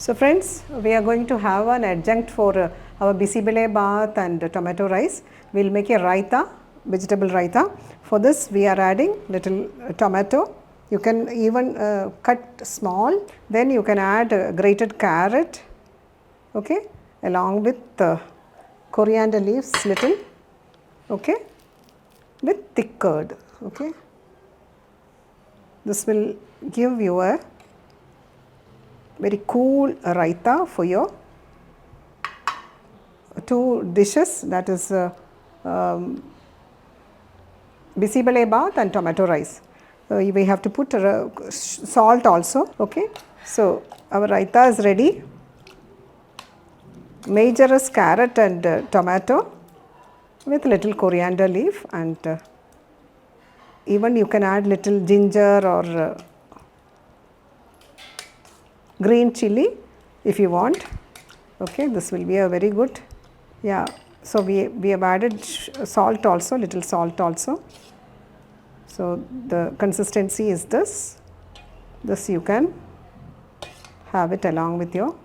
So friends, we are going to have an adjunct for our bisibele bath and tomato rice. We will make a raita, vegetable raita. For this we are adding little tomato. You can even cut small. Then you can add grated carrot, okay, along with coriander leaves little, okay, with thick curd, okay. This will give you a very cool raita for your two dishes, that is bisibele bath and tomato rice. We have to put salt also, okay. So our raita is ready. Major is carrot and tomato with little coriander leaf, and even you can add little ginger or green chili if you want, okay. This will be a very good, yeah. So we have added salt also, little salt also. So the consistency is this you can have it along with your